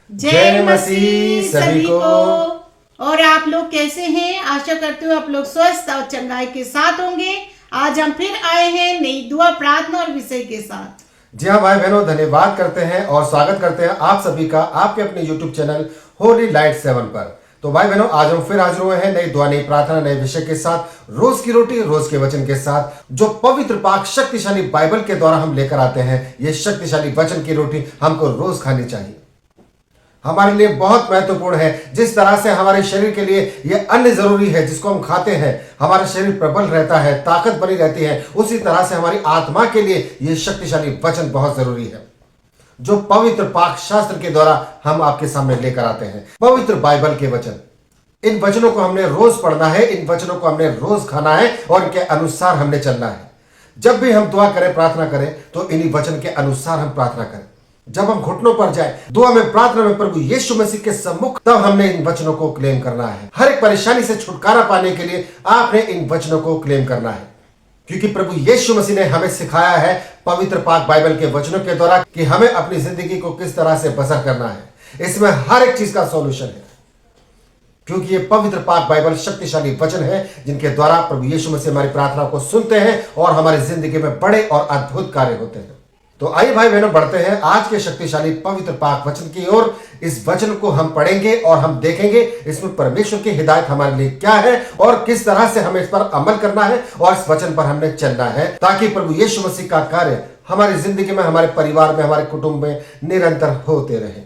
जय मसीह सभी को। और आप लोग कैसे हैं? आशा करती हूँ आप लोग स्वस्थ और चंगाई के साथ होंगे। आज हम फिर आए हैं नई दुआ, प्रार्थना और विषय के साथ। जी हाँ भाई बहनों, धन्यवाद करते हैं और स्वागत करते हैं आप सभी का आपके अपने YouTube चैनल होली लाइट 7 पर। तो भाई बहनों, आज हम फिर हाजिर हुए हैं नई दुआ, नई प्रार्थना, नए विषय के साथ, रोज की रोटी, रोज के वचन के साथ, जो पवित्र पाक शक्तिशाली बाइबल के द्वारा हम लेकर आते हैं। ये शक्तिशाली वचन की रोटी हमको रोज खानी चाहिए। हमारे लिए बहुत महत्वपूर्ण है। जिस तरह से हमारे शरीर के लिए यह अन्न जरूरी है, जिसको हम खाते हैं हमारा शरीर प्रबल रहता है, ताकत बनी रहती है, उसी तरह से हमारी आत्मा के लिए यह शक्तिशाली वचन बहुत जरूरी है, जो पवित्र पाक शास्त्र के द्वारा हम आपके सामने लेकर आते हैं। पवित्र बाइबल के वचन, इन वचनों को हमने रोज पढ़ना है, इन वचनों को हमने रोज खाना है और इनके अनुसार हमने चलना है। जब भी हम दुआ करें, प्रार्थना करें, तो इन्हीं वचन के अनुसार हम प्रार्थना करें। जब हम घुटनों पर जाए दुआ में, प्रार्थना में प्रभु यीशु मसीह के सम्मुख, तब हमने इन वचनों को क्लेम करना है। हर एक परेशानी से छुटकारा पाने के लिए आपने इन वचनों को क्लेम करना है, क्योंकि प्रभु यीशु मसीह ने हमें सिखाया है पवित्र पाक बाइबल के वचनों के द्वारा कि हमें अपनी जिंदगी को किस तरह से बसर करना है। इसमें हर एक चीज का सॉल्यूशन है, क्योंकि ये पवित्र पाक बाइबल शक्तिशाली वचन है, जिनके द्वारा प्रभु यीशु मसीह हमारी प्रार्थना को सुनते हैं और हमारी जिंदगी में बड़े और अद्भुत कार्य होते हैं। तो आइए भाई बहनों, बढ़ते हैं आज के शक्तिशाली पवित्र पाक वचन की ओर। इस वचन को हम पढ़ेंगे और हम देखेंगे इसमें परमेश्वर की हिदायत हमारे लिए क्या है और किस तरह से हमें इस पर अमल करना है और इस वचन पर हमने चलना है, ताकि प्रभु यीशु मसीह का कार्य हमारी जिंदगी में, हमारे परिवार में, हमारे कुटुंब में निरंतर होते रहे।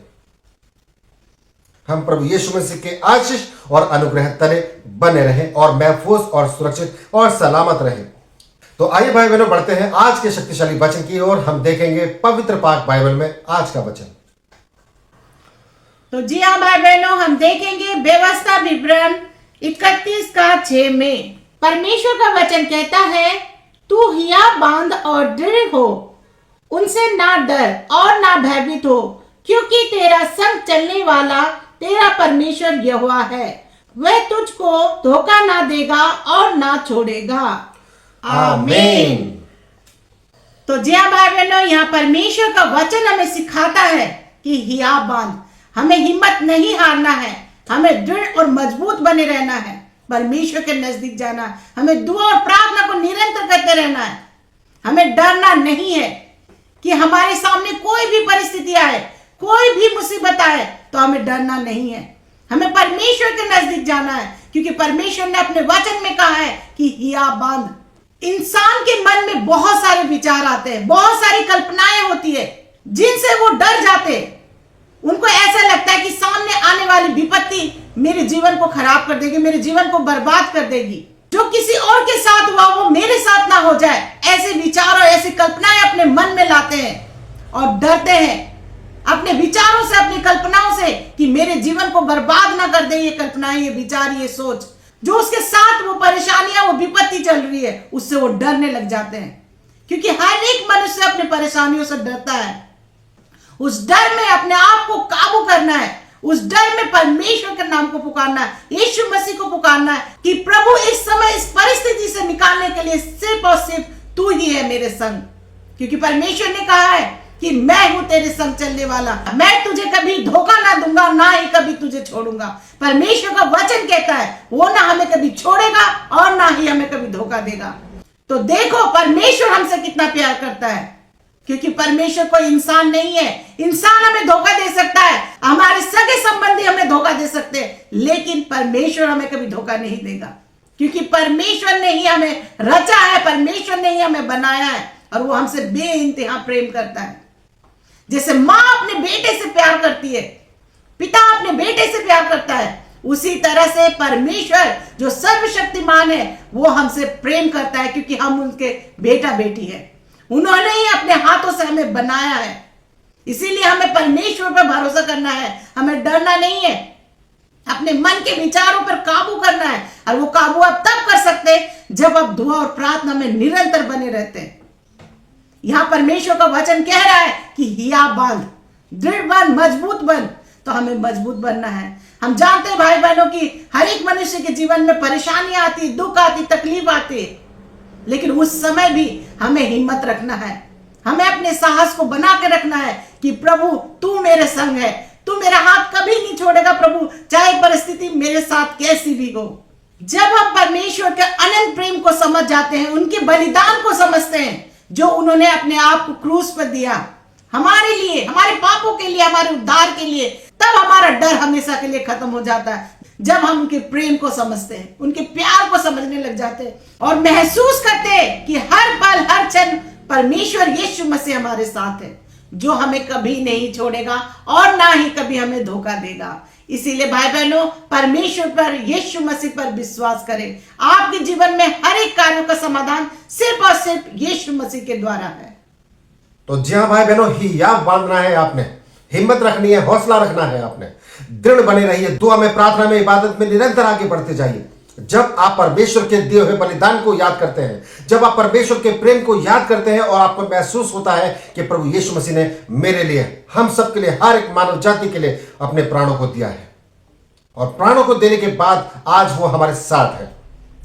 हम प्रभु यीशु मसीह के आशीष और अनुग्रह तले बने रहें और महफूज और सुरक्षित और सलामत रहें। तो आइए भाई बहनों, बढ़ते हैं आज के शक्तिशाली वचन की ओर। हम देखेंगे पवित्र पाक बाइबल में आज का वचन। तो जी हाँ भाई बहनों, हम देखेंगे व्यवस्था विवरण 31 का 6 में। परमेश्वर का वचन कहता है, तू हिया बांध और दृढ़ हो, उनसे ना डर और ना भयभीत हो, क्योंकि तेरा संग चलने वाला तेरा परमेश्वर यहोवा है। वह तुझको धोखा ना देगा और ना छोड़ेगा। आमीन। तो जी हाँ भाई बहनों, यहाँ परमेश्वर का वचन हमें सिखाता है कि हिया बांध, हमें हिम्मत नहीं हारना है, हमें दृढ़ और मजबूत बने रहना है, परमेश्वर के नजदीक जाना है, हमें दुआ और प्रार्थना को निरंतर करते रहना है। हमें डरना नहीं है कि हमारे सामने कोई भी परिस्थिति आए, कोई भी मुसीबत आए, तो हमें डरना नहीं है। हमें परमेश्वर के नजदीक जाना है, क्योंकि परमेश्वर ने अपने वचन में कहा है कि हिया बांध। इंसान के मन में बहुत सारे विचार आते हैं, बहुत सारी कल्पनाएं होती है, जिनसे वो डर जाते हैं। उनको ऐसा लगता है कि सामने आने वाली विपत्ति मेरे जीवन को खराब कर देगी, मेरे जीवन को बर्बाद कर देगी। जो किसी और के साथ हुआ वो मेरे साथ ना हो जाए, ऐसे विचार और ऐसी कल्पनाएं अपने मन में लाते हैं और डरते हैं अपने विचारों से, अपनी कल्पनाओं से, कि मेरे जीवन को बर्बाद ना कर दे ये कल्पनाएं, ये विचार, ये सोच। जो उसके साथ वो परेशानियां, वो विपत्ति चल रही है, उससे वो डरने लग जाते हैं, क्योंकि हर एक मनुष्य अपनी परेशानियों से डरता है। उस डर में अपने आप को काबू करना है, उस डर में परमेश्वर के नाम को पुकारना है, यीशु मसीह को पुकारना है कि प्रभु इस समय इस परिस्थिति से निकालने के लिए सिर्फ और सिर्फ तू ही है मेरे संग। क्योंकि परमेश्वर ने कहा है कि मैं हूं तेरे संग चलने वाला, मैं तुझे कभी धोखा ना दूंगा, ना ही कभी तुझे छोड़ूंगा। परमेश्वर का वचन कहता है वो ना हमें कभी छोड़ेगा और ना ही हमें कभी धोखा देगा। तो देखो परमेश्वर हमसे कितना प्यार करता है, क्योंकि परमेश्वर कोई इंसान नहीं है। इंसान हमें धोखा दे सकता है, हमारे सगे संबंधी हमें धोखा दे सकते हैं, लेकिन परमेश्वर हमें कभी धोखा नहीं देगा, क्योंकि परमेश्वर ने ही हमें रचा है, परमेश्वर ने ही हमें बनाया है और वो हमसे बेइंतहा प्रेम करता है। जैसे माँ अपने बेटे से प्यार करती है, पिता अपने बेटे से प्यार करता है, उसी तरह से परमेश्वर जो सर्वशक्तिमान है वो हमसे प्रेम करता है, क्योंकि हम उनके बेटा बेटी है। उन्होंने ही अपने हाथों से हमें बनाया है। इसीलिए हमें परमेश्वर पर भरोसा करना है, हमें डरना नहीं है, अपने मन के विचारों पर काबू करना है। और वो काबू आप तब कर सकते हैं जब आप दुआ और प्रार्थना में निरंतर बने रहते हैं। यहां परमेश्वर का वचन कह रहा है कि हिया बांध, दृढ़ बन, मजबूत बन। तो हमें मजबूत बनना है। हम जानते हैं भाई बहनों की हर एक मनुष्य के जीवन में परेशानियां आती, दुख आती, तकलीफ आती, लेकिन उस समय भी हमें हिम्मत रखना है, हमें अपने साहस को बना के रखना है कि प्रभु तू मेरे संग है, तू मेरा हाथ कभी नहीं छोड़ेगा प्रभु, चाहे परिस्थिति मेरे साथ कैसी भी हो। जब हम परमेश्वर के अनंत प्रेम को समझ जाते हैं, उनके बलिदान को समझते हैं जो उन्होंने अपने आप को क्रूस पर दिया हमारे लिए, हमारे पापों के लिए, हमारे उद्धार के लिए, तब हमारा डर हमेशा के लिए खत्म हो जाता है। जब हम उनके प्रेम को समझते हैं, उनके प्यार को समझने लग जाते हैं और महसूस करते हैं कि हर पल हर क्षण परमेश्वर यीशु मसीह हमारे साथ है, जो हमें कभी नहीं छोड़ेगा और ना ही कभी हमें धोखा देगा। इसीलिए भाई बहनों, परमेश्वर पर, यीशु मसीह पर विश्वास करें। आपके जीवन में हर एक कार्यों का समाधान सिर्फ और सिर्फ यीशु मसीह के द्वारा है। तो जी हाँ भाई बहनों, हियाव बांधना है आपने, हिम्मत रखनी है, हौसला रखना है आपने, दृढ़ बने रहिए, दुआ में, प्रार्थना में, इबादत में निरंतर आगे बढ़ते जाइए। जब आप परमेश्वर के दिए हुए बलिदान को याद करते हैं, जब आप परमेश्वर के प्रेम को याद करते हैं और आपको महसूस होता है कि प्रभु यीशु मसीह ने मेरे लिए, हम सब के लिए, हर एक मानव जाति के लिए अपने प्राणों को दिया है, और प्राणों को देने के बाद आज वो हमारे साथ है,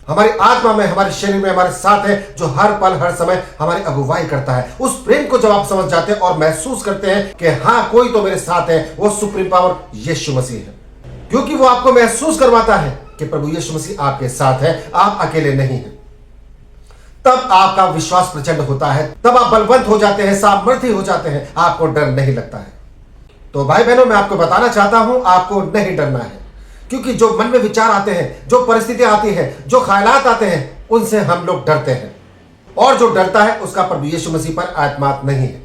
हमारी आत्मा में, हमारे शरीर में हमारे साथ है, जो हर पल हर समय हमारी अगुवाई करता है। उस प्रेम को जब आप समझ जाते हैं और महसूस करते हैं कि हाँ, कोई तो मेरे साथ है, वो सुप्रीम पावर यीशु मसीह है, क्योंकि वो आपको महसूस करवाता है कि प्रभु यीशु मसीह आपके साथ है, आप अकेले नहीं हैं। तब आपका विश्वास प्रचंड होता है, तब आप बलवंत हो जाते हैं, सामर्थ्य हो जाते हैं, आपको डर नहीं लगता है। तो भाई बहनों, मैं आपको बताना चाहता हूं, आपको नहीं डरना है, क्योंकि जो मन में विचार आते हैं, जो परिस्थितियां आती है, जो ख्यालात आते हैं, उनसे हम लोग डरते हैं, और जो डरता है उसका प्रभु यीशु मसीह पर एतमाद नहीं है,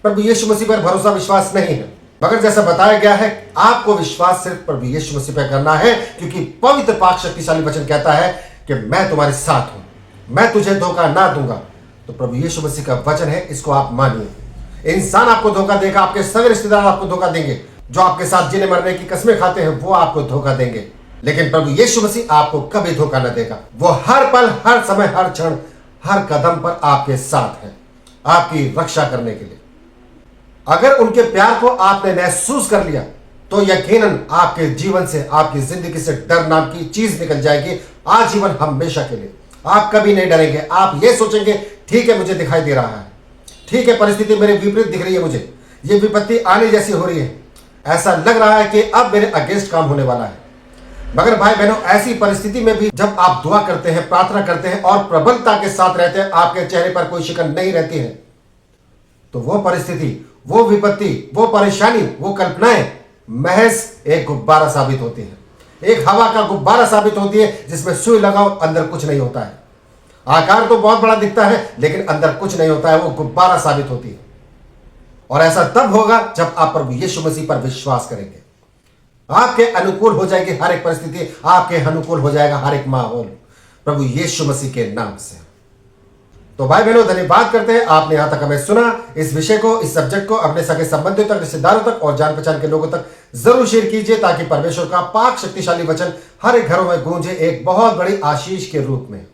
प्रभु यीशु मसीह पर भरोसा विश्वास नहीं है। मगर जैसा बताया गया है, आपको विश्वास सिर्फ प्रभु यीशु मसीह पर करना है, क्योंकि पवित्र पाक शक्तिशाली वचन कहता है कि मैं तुम्हारे साथ हूं, मैं तुझे धोखा ना दूंगा। तो प्रभु यीशु मसीह का वचन है, इसको आप मानिए। इंसान आपको धोखा देगा, आपके सगे रिश्तेदार आपको धोखा देंगे, जो आपके साथ जीने मरने की कसमें खाते हैं वो आपको धोखा देंगे, लेकिन प्रभु यीशु मसीह आपको कभी धोखा न देगा। वो हर पल, हर समय, हर क्षण, हर कदम पर आपके साथ है, आपकी रक्षा करने के लिए। अगर उनके प्यार को आपने महसूस कर लिया तो यकीनन आपके जीवन से, आपकी जिंदगी से डर नाम की चीज निकल जाएगी, आजीवन, हमेशा के लिए। आप कभी नहीं डरेंगे। आप ये सोचेंगे, ठीक है, मुझे दिखाई दे रहा है, ठीक है, परिस्थिति मेरे विपरीत दिख रही है, मुझे ये विपत्ति आने जैसी हो रही है, ऐसा लग रहा है कि अब मेरे अगेंस्ट काम होने वाला है। मगर भाई बहनों, ऐसी परिस्थिति में भी जब आप दुआ करते हैं, प्रार्थना करते हैं और प्रबलता के साथ रहते हैं, आपके चेहरे पर कोई शिकन नहीं रहती है, तो वो परिस्थिति, वो विपत्ति, वो परेशानी, वो कल्पनाएं महज एक गुब्बारा साबित होती है, एक हवा का गुब्बारा साबित होती है, जिसमें सुई लगाओ, अंदर कुछ नहीं होता है। आकार तो बहुत बड़ा दिखता है, लेकिन अंदर कुछ नहीं होता है, वो गुब्बारा साबित होती है। और ऐसा तब होगा जब आप प्रभु यीशु मसीह पर विश्वास करेंगे। आपके अनुकूल हो जाएगी हर एक परिस्थिति, आपके अनुकूल हो जाएगा हर एक माहौल, प्रभु यीशु मसीह के नाम से। तो भाई बहनों, धन्यवाद करते हैं आपने यहां तक हमें सुना। इस विषय को, इस सब्जेक्ट को अपने सगे संबंधियों तक, रिश्तेदारों तक और जान पहचान के लोगों तक जरूर शेयर कीजिए, ताकि परमेश्वर का पाक शक्तिशाली वचन हर एक घरों में गूंजे, एक बहुत बड़ी आशीष के रूप में।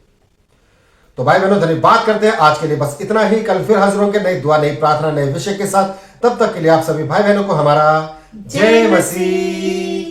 तो भाई बहनों, धन्यवाद करते हैं। आज के लिए बस इतना ही। कल फिर हाजिर होंगे नई दुआ, नई प्रार्थना, नए विषय के साथ। तब तक के लिए आप सभी भाई बहनों को हमारा जय मसीह।